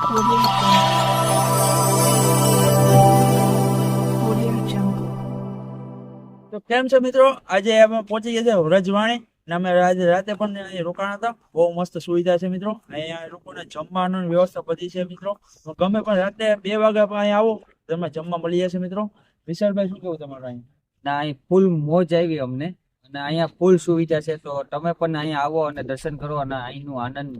Audio Jungle. તો કેમ છો મિત્રો? આજે અમે પહોંચી ગયા છે વ્રજવાણી ને અમે આજે રાતે પણ અહીં રોકાણા હતા. બહુ મસ્ત સુવિધા છે મિત્રો. અહીંયા લોકોને જમવાની વ્યવસ્થા બધી છે મિત્રો. તો ગમે પણ રાતે 2 વાગ્યા પણ અહીંયા આવો તમે જમવા મળી જશે મિત્રો. વિશાલભાઈ શું કેવું તમારું અહીં? ના અહીં ફૂલ મોજ આવી અમને અને અહીંયા ફૂલ સુવિધા છે, તો તમે પણ અહીંયા આવો અને દર્શન કરો અને અહીંનો આનંદ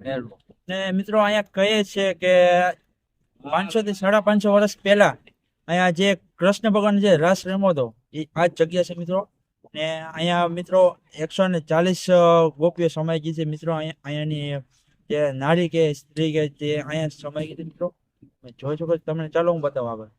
મેળવો. ને મિત્રો અહીંયા કહે છે કે 500 થી 550 વર્ષ પહેલા અહીંયા જે કૃષ્ણ ભગવાન જે રસ રમ્યો હતો એ આ જ જગ્યા છે મિત્રો. ને અહીંયા મિત્રો 140 ગોપીઓ સમાઈ ગઈ છે મિત્રો. અહીંયાની જે નારી કે સ્ત્રી કે જે અહીંયા સમાઈ ગઈ છે મિત્રો. જોઈ શકો છો તમને. ચાલો હું બતાવું આગળ.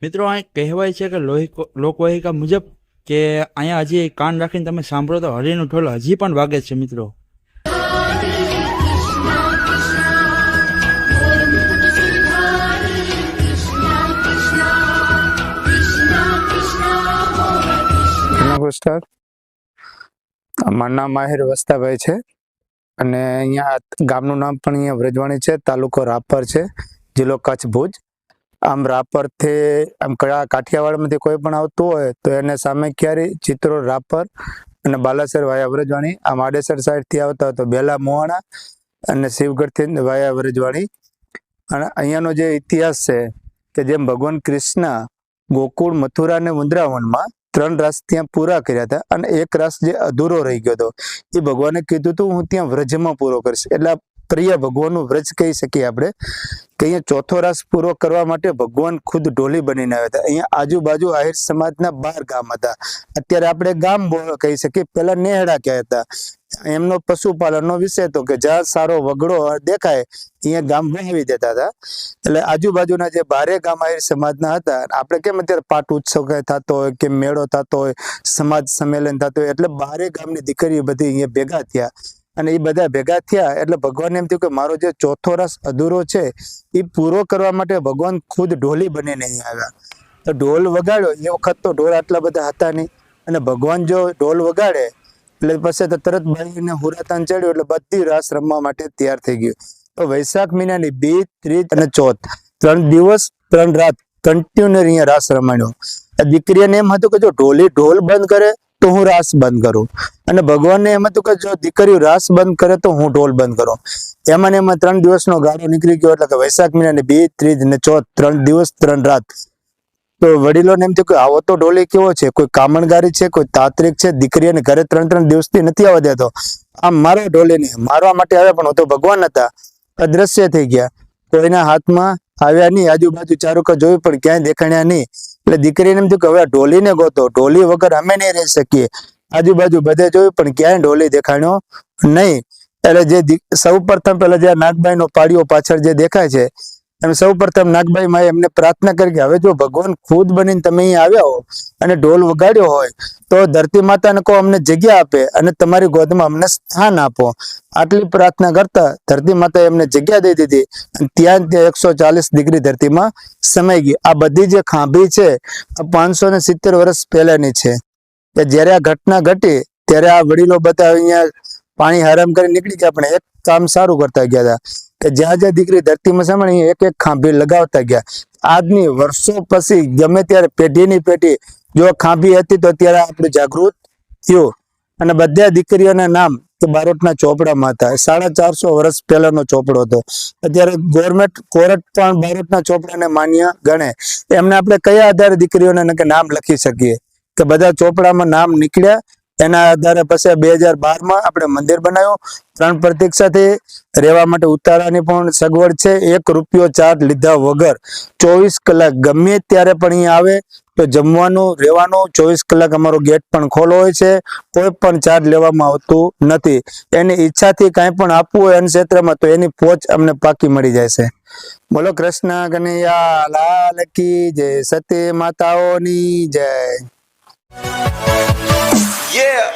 મિત્રો અહીં કહેવાય છે કે લોકવાહિકા મુજબ કે અહીંયા હજી કાન રાખીને તમે સાંભળો તો હરિનો ઢોલ હજી પણ વાગે છે મિત્રો. નમસ્કાર, મારું નામ માહિર વસ્તાભાઈ છે અને અહીંયા ગામનું નામ પણ અહીંયા વ્રજવાણી છે. તાલુકો રાપર છે, જિલ્લો કચ્છ ભુજ. આમ રાપરથી આમ કાઠિયાવાડમાંથી કોઈ પણ આવતું હોય તો એને સામેખિયારી, ચિત્રોડ, રાપર અને બાલાસર વાયા વ્રજવાણી. આમ આડેસર સાઈડથી આવતા હોય તો બેલા મોવાણા અને શિવગઢથી વાયા વ્રજવાણી. અને અહીંયાનો જે ઇતિહાસ છે કે જેમ ભગવાન કૃષ્ણ ગોકુળ, મથુરા અને વૃંદાવનમાં 3 રાસ ત્યાં પૂરા કર્યા હતા અને એક રાસ જે અધૂરો રહી ગયો હતો એ ભગવાને કીધું હતું હું ત્યાં વ્રજમાં પૂરો કરીશ. એટલે પ્રિય ભગવાનનું વ્રજ કહી શકીએ આપણે કે અહીંયા ચોથો રાસ પૂરો કરવા માટે ભગવાન ખુદ ઢોલી બનીને આવ્યા હતા. અહીંયા આજુબાજુ આહિર સમાજના 12 ગામ હતા. અત્યારે આપણે ગામ કહી શકીએ, પેલા નેહડા કહેતા હતા. એમનો પશુપાલનનો વિષય હતો કે જ્યાં સારો વગડો દેખાય અહીંયા ગામ વહેવી દેતા હતા. એટલે આજુબાજુના જે 12 ગામ આહિર સમાજના હતા. આપણે કેમ અત્યારે પાટ ઉત્સવ થતો હોય કે મેળો થતો હોય, સમાજ સંમેલન થતો હોય, એટલે 12 ગામની દીકરીઓ બધી અહીંયા ભેગા થયા અને એ બધા ભેગા થયા એટલે ભગવાન એમ થયું કે મારો જે ચોથો રસ અધૂરો છે એ પૂરો કરવા માટે ભગવાન ખુદ ઢોલી બનીને અહીં આવ્યા. તો ઢોલ વગાડ્યો. એ વખત તો ઢોલ આટલા બધા હતા નહીં અને ભગવાન જો ઢોલ વગાડે એટલે પછી તો તરત બાળીને હુરાતાન ચડ્યો એટલે બધી રાસ રમવા માટે તૈયાર થઈ ગયું. તો વૈશાખ મહિનાની 2, 3 અને 4 3 દિવસ 3 રાત કન્ટિન્યુ અહીંયા રાસ રમાડ્યો. દીકરીને એમ હતું કે જો ઢોલ બંધ કરે તો હું રાસ બંધ કરું. અને ભગવાનને એમ હતું કે જો દીકરીઓ રાસ બંધ કરે તો હું ઢોલ બંધ કરું. એમાં ને એમાં 3 દિવસનો ગાળો નીકળી ગયો, એટલે કે વૈશાખ મહિનાની 2, 3 ને 4 3 દિવસ 3 રાત. તો વડીલોને એમ થયું કે આવો તો ઢોલી કેવો છે, કોઈ કામણગારી છે, કોઈ તાંત્રિક છે, દીકરીને ઘરે 3 દિવસથી નથી આવવા દેતો. આમ મારો ઢોલીને મારવા માટે આવ્યા, પણ તો ભગવાન હતા, અદ્રશ્ય થઈ ગયા. કોઈના હાથમાં આવ્યા નહીં, આજુબાજુ ચારુકા જોયું પણ ક્યાંય દેખાણ્યા નહીં. એટલે દીકરીને એમ થયું કે હવે આ ઢોલીને ગોતો, ઢોલી વગર અમે નહીં રહી શકીએ. આજુબાજુ બધે જોયું પણ ક્યાંય ઢોલી દેખાણ્યો નહીં. એટલે જે સૌ પ્રથમ પેલા જે નાગબાઈ નો પાડ્યો પાછળ જે દેખાય છે, એમ સૌ પ્રથમ નાગબાઈ માએ એમને પ્રાર્થના કરી કે હવે જો ભગવાન ખુદ બનીને તમે અહીંયા આવ્યા હો અને ઢોલ વગાડ્યો હોય તો ધરતી માતાને કહો અમને જગ્યા આપે અને તમારી ગોદમાં અમને સ્થાન આપો. આટલી પ્રાર્થના કરતા ધરતી માતાએ એમને જગ્યા દઈ દીધી અને ત્યાં 140 ડિગ્રી ધરતીમાં સમાઈ ગઈ. આ બધી જે ખાંભી છે આ 570 વર્ષ પહેલાની છે. કે જ્યારે આ ઘટના ઘટી ત્યારે આ વડીલો બધા અહીંયા પાણી હરામ કરી નીકળી ગયા, પણ એક કામ સારું કરતા ગયા હતા કે જ્યાં જ્યાં દીકરી ધરતીમાં સાંભળી એક એક ખાંભી લગાવતા ગયા. આજની વર્ષો પછી ગમે ત્યારે પેઢીની પેઢી જો ખાંભી હતી તો ત્યારે આપણે જાગૃત થયું. અને બધા દીકરીઓના નામ કે બારોટના ચોપડામાં હતા. 450 વર્ષ પહેલાનો ચોપડો હતો. અત્યારે ગવર્મેન્ટ કોર્ટ પણ બારોટના ચોપડાને માન્ય ગણે. એમને આપણે કયા આધારે દીકરીઓને નામ લખી શકીએ કે બધા ચોપડામાં નામ નીકળ્યા. એના આધારે પછી 2012માં આપણે મંદિર બનાવ્યું. 3 પ્રતીક્ષાથી રહેવા માટે ઉતારાની પણ સગવડ છે. 1 રૂપિયો ચાર્જ લીધા વગર 24 કલાક ગમે ત્યારે પણ અહીંયા આવે તો જમવાનું રહેવાનું 24 કલાક અમારો ગેટ પણ ખોલો હોય છે. કોઈ પણ ચાર્જ લેવામાં આવતું નથી. એની ઈચ્છાથી કાંઈ પણ આપવું હોય એના ક્ષેત્રમાં તો એની પહોંચ અમને પાકી મળી જાય છે. બોલો કૃષ્ણ કનૈયા લાલ કી જય, સતી માતાઓની જય. Yeah.